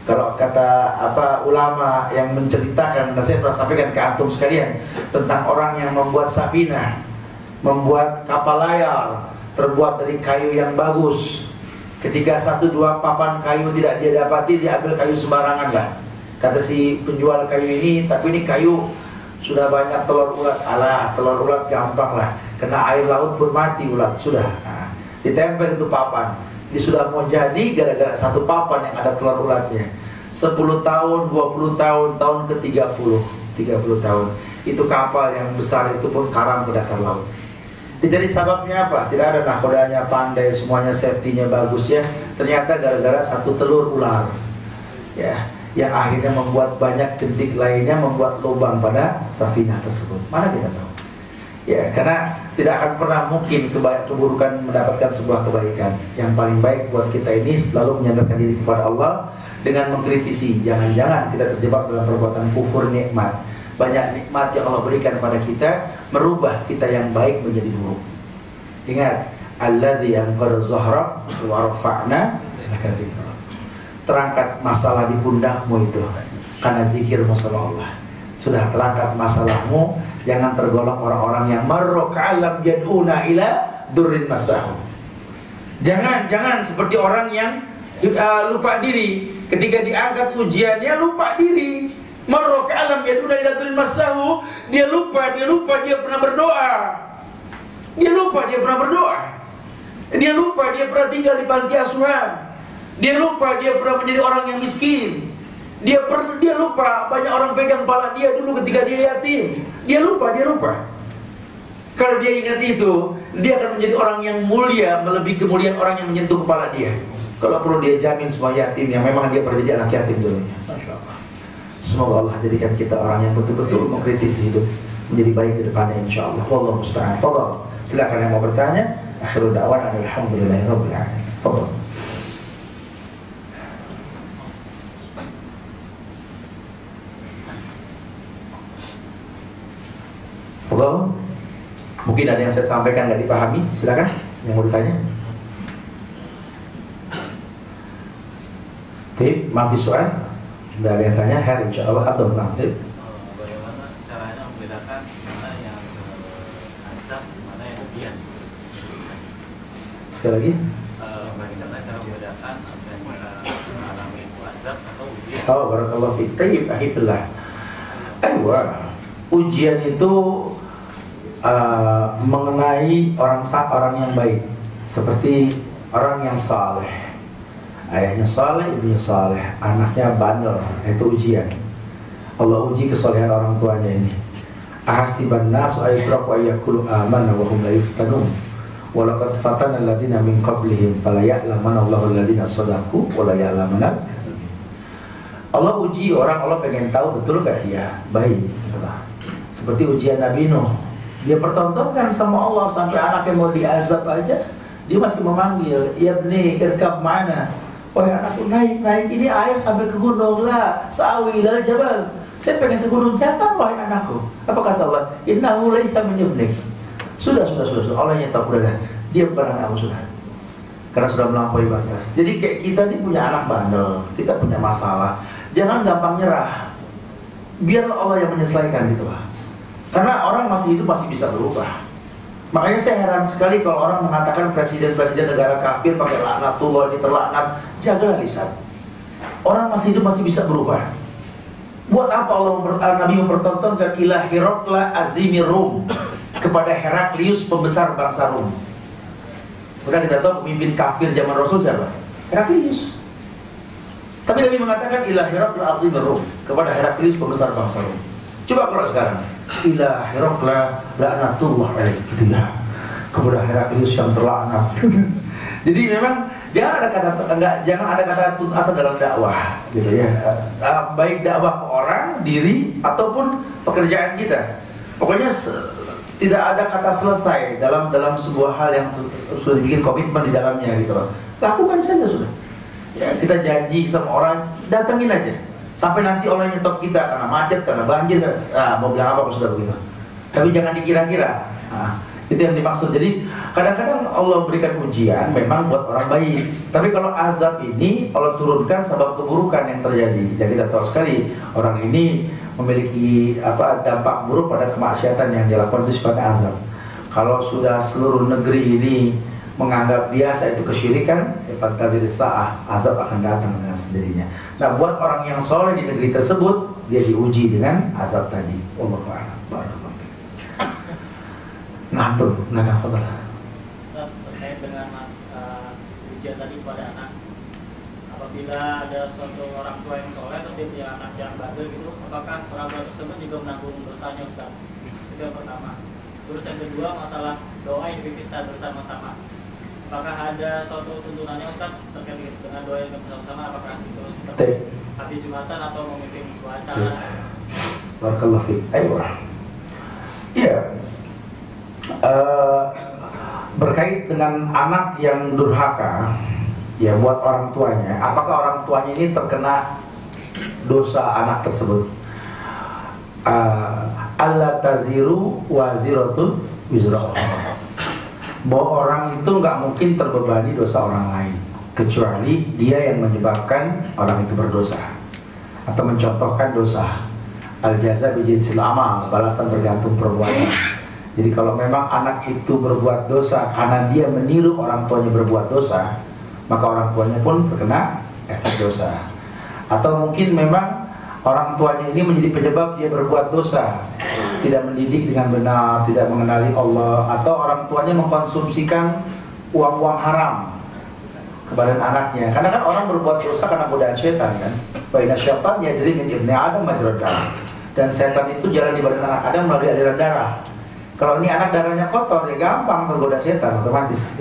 Kalau kata ulama yang menceritakan, dan saya pernah sampaikan ke antum sekalian, tentang orang yang membuat safinah, membuat kapal layar terbuat dari kayu yang bagus. Ketika 1-2 papan kayu tidak dia dapati, dia ambil kayu sembarangan lah. Kata si penjual kayu ini, tapi ini kayu sudah banyak telur ulat. Alah, telur ulat gampang lah, kena air laut pun mati ulat, sudah. Nah, ditempel itu papan. Dia sudah mau jadi gara-gara 1 papan yang ada telur ulatnya. 10 tahun, 20 tahun, tahun ke-30 tahun, itu kapal yang besar itu pun karam ke dasar laut. Jadi sababnya apa? Tidak ada nakodanya pandai, semuanya safety-nya bagus ya. Ternyata gara-gara 1 telur ular, ya, yang akhirnya membuat banyak jentik lainnya, membuat lubang pada safinah tersebut. Mana kita tahu? Ya, karena tidak akan pernah mungkin keburukan mendapatkan sebuah kebaikan. Yang paling baik buat kita ini selalu menyandarkan diri kepada Allah dengan mengkritisi. Jangan-jangan kita terjebak dalam perbuatan kufur nikmat. Banyak nikmat yang Allah berikan pada kita merubah kita yang baik menjadi buruk. Ingat, alladzi yanqadha zahrak wa rafa'na laka dzikra. Terangkat masalah di pundakmu itu karena zikirmu sama Allah. Sudah terangkat masalahmu, jangan tergolong orang-orang yang marroka'alam yad'una ila durrin masahu. Jangan seperti orang yang lupa diri. Ketika diangkat ujiannya lupa diri. Marroka'alam yad'una ila durrin masahu. Dia lupa dia pernah berdoa. Dia lupa dia pernah berdoa. Dia lupa dia pernah tinggal di panti asuhan. Dia lupa dia pernah menjadi orang yang miskin. Dia lupa banyak orang pegang kepala dia dulu ketika dia yatim. Dia lupa. Kalau dia ingat itu, dia akan menjadi orang yang mulia, melebihi kemuliaan orang yang menyentuh kepala dia. Kalau perlu dia jamin semua yatim yang memang dia pernah jadi anak yatim dulunya. Masya Allah. Semoga Allah jadikan kita orang yang betul-betul mengkritisi hidup menjadi baik ke depannya insyaallah. Wallahu musta'an. Fadhal. Silakan yang mau bertanya. Akhirul da'wana alhamdulillahirabbil alamin. Fadhal. Fadhal. Mungkin ada yang saya sampaikan nggak dipahami. Silakan yang mau ditanya. Tip, maaf soal. Sudah ada yang tanya, her insyaallah atau nanti. Bagaimana caranya membedakan mana yang azab, mana yang ujian? Sekali lagi. Bagaimana cara membedakan apa yang kita alami itu azab atau ujian? Oh, barakallahu fiik. Tayyib, ahifillah. Aywa, ujian itu mengenai orang yang baik, seperti orang yang saleh. Ayahnya saleh, ibunya saleh, anaknya bandel, itu ujian. Allah uji kesolehan orang tuanya ini. Ahasiban nas ayyatraku ayyakulu amanna wa hum la yuftanun. Wa laqad fatana alladziina min qablihim fala ya'lamanna Allahu alladziina shadaqu wa la ya'lamanna. Allah uji orang, Allah pengen tahu betul gak dia baik. Seperti ujian Nabi Nuh. Dia pertontonkan sama Allah sampai anaknya mau diazab aja, dia masih memanggil, "Ya ibni, irkab ma'ana." Wahai anakku, naik ini air sampai ke gunung lah, sa'wi ilal jabal. Saya pengen ke gunung, jangan wahai anakku. Apa kata Allah? Innahu laisa min ibnik. Sudah. Allah yang tahu udah. Dia bukan anakmu sudah. Karena sudah melampaui batas. Jadi kayak kita ini punya anak bandel, kita punya masalah. Jangan gampang nyerah. Biarlah Allah yang menyelesaikan gitu lah. Karena orang masih hidup masih bisa berubah. Makanya saya heran sekali kalau orang mengatakan presiden-presiden negara kafir pakai laknatullah, ini terlaknat. Jagalah lisan. Orang masih hidup masih bisa berubah. Buat apa Nabi mempertontonkan ila Hiraqla azimir Rum, kepada Heraklius pembesar bangsa Rum. Bukan kita tahu pemimpin kafir zaman Rasul siapa? Heraklius. Tapi Nabi mengatakan ila Hiraqla azimir Rum, kepada Heraklius pembesar bangsa Rum. Coba kalau sekarang ila Hiraqla laknatullah alaih, gitu ya, kepada Heraklius yang terlaknat. Jadi memang jangan ada kata putus asa dalam dakwah, gitu ya. Baik dakwah ke orang, diri ataupun pekerjaan kita. Pokoknya tidak ada kata selesai dalam sebuah hal yang sudah dibikin komitmen di dalamnya, gitu loh. Lakukan saja sudah. Ya, kita janji sama orang, datangin aja. Sampai nanti Allah nyetok kita karena macet, karena banjir, mau bilang apa kalau sudah begitu. Tapi jangan dikira-kira. Itu yang dimaksud. Jadi kadang-kadang Allah berikan ujian memang buat orang baik. Tapi kalau azab ini Allah turunkan sebab keburukan yang terjadi. Ya kita tahu sekali orang ini memiliki dampak buruk pada kemaksiatan yang dilakukan, itu sifatnya azab. Kalau sudah seluruh negeri ini menganggap biasa itu kesyirikan, fantasi sa'ah, azab akan datang dengan sendirinya. Nah, buat orang yang soleh di negeri tersebut, dia diuji dengan azab tadi. Wallahu a'lam. Nah, tuh, belakang khabar. Ustaz, terkait dengan ujian tadi pada anak, apabila ada suatu orang tua yang soleh terus dia punya anak yang bandel gitu, apakah orang tua tersebut juga menanggung dosanya, Ustaz? Itu yang pertama. Terus yang kedua, masalah doa yang dipimpin bersama-sama. Apakah ada suatu tuntunannya, Ustaz, terkait dengan doa yang bersama-sama? Apakah itu seperti habis Jumatan atau memimpin sebuah acara? Barakallahu fiik. Ayo. Iya. Berkait dengan anak yang durhaka ya buat orang tuanya, apakah orang tuanya ini terkena dosa anak tersebut? Allah taziru waziratun wizra ukhra. Bahwa orang itu nggak mungkin terbebani dosa orang lain kecuali dia yang menyebabkan orang itu berdosa atau mencontohkan dosa. Al jaza bijinsil amal, balasan tergantung perbuatan. Jadi kalau memang anak itu berbuat dosa karena dia meniru orang tuanya berbuat dosa, maka orang tuanya pun terkena efek dosa. Atau mungkin memang orang tuanya ini menjadi penyebab dia berbuat dosa, tidak mendidik dengan benar, tidak mengenali Allah, atau orang tuanya mengkonsumsikan uang-uang haram kepada anaknya. Karena kan orang berbuat dosa karena godaan setan kan. Wa inna syaitan yajri min ibni Adam majrad dam. Dan setan itu jalan di badan anak Adam melalui aliran darah. Kalau ini anak darahnya kotor, ya gampang tergoda setan otomatis.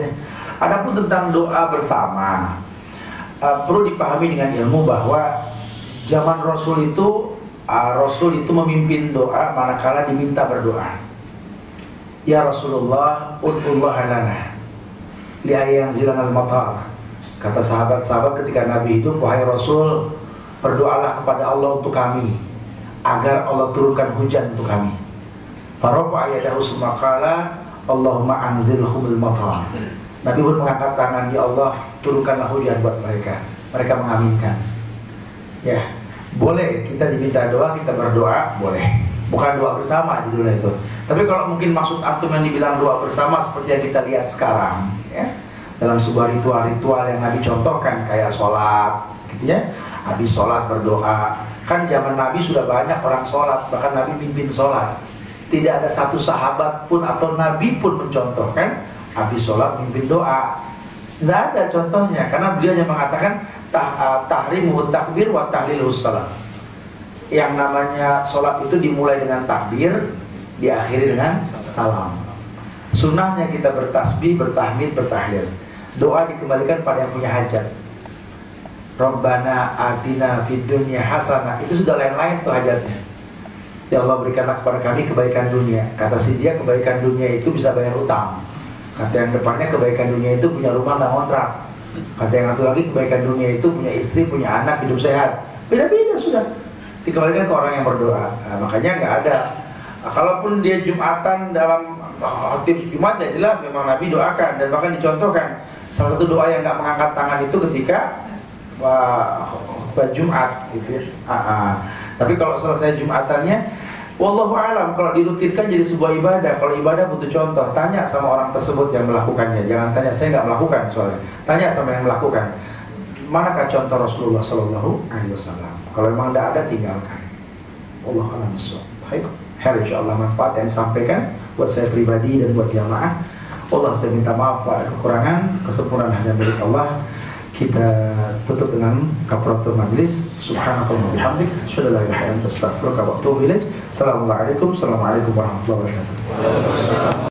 Adapun tentang doa bersama, perlu dipahami dengan ilmu bahwa zaman Rasul itu memimpin doa manakala diminta berdoa. Ya Rasulullah, ud'ullah lana li ayyanzilana al-matar. Kata sahabat-sahabat ketika Nabi hidup, wahai Rasul, berdoalah kepada Allah untuk kami agar Allah turunkan hujan untuk kami. Farafa'a yadahu summa qala Allahumma anzilhumul matar. Nabi pun mengangkat tangan, ya Allah, turunkanlah hujan buat mereka. Mereka mengaminkan. Ya, boleh kita diminta doa, kita berdoa, boleh. Bukan doa bersama judulnya itu. Tapi kalau mungkin maksud antum yang dibilang doa bersama seperti yang kita lihat sekarang, ya, dalam sebuah ritual-ritual yang Nabi contohkan kayak sholat, gitu ya. Habis sholat berdoa. Kan zaman Nabi sudah banyak orang sholat, bahkan Nabi pimpin sholat. Tidak ada satu sahabat pun atau Nabi pun mencontohkan habis sholat mimpin doa. Tidak ada contohnya, karena beliau yang mengatakan tahrimuhu takbir wa tahliluhus salam. Yang namanya sholat itu dimulai dengan takbir, diakhiri dengan salam. Sunnahnya kita bertasbih, bertahmid, bertahlil. Doa dikembalikan pada yang punya hajat. Rabbana atina fid dunya hasanah. Itu sudah lain-lain tuh hajatnya. Ya Allah, berikanlah kepada kami kebaikan dunia. Kata si dia, kebaikan dunia itu bisa bayar utang. Kata yang depannya, kebaikan dunia itu punya rumah dan kontrak. Kata yang satu lagi, kebaikan dunia itu punya istri, punya anak, hidup sehat. Beda-beda sudah. Dikembalikan ke orang yang berdoa. Nah, makanya nggak ada. Nah, kalaupun dia Jumatan dalam khotib Jumat, ya jelas memang Nabi doakan. Dan bahkan dicontohkan salah satu doa yang nggak mengangkat tangan itu ketika khutbah Jumat gitu. Tapi kalau selesai Jumatannya, wallahu alam, kalau dirutinkan jadi sebuah ibadah. Kalau ibadah butuh contoh, tanya sama orang tersebut yang melakukannya. Jangan tanya, saya nggak melakukan soalnya. Tanya sama yang melakukan. Manakah contoh Rasulullah Sallallahu Alaihi Wasallam? Kalau memang tidak ada, tinggalkan. Wallahu alam bishawab. Baik, insyaallah manfaat yang disampaikan buat saya pribadi dan buat jamaah. Allah, saya minta maaf pada kekurangan, kesempurnaan hanya milik Allah. Kita tutup dengan kafaratul majlis. Subhanakallahumma bihamdik, asyhadu an la ilaha illa anta, astaghfiruka wa atubu ilaik. Assalamualaikum warahmatullahi wabarakatuh.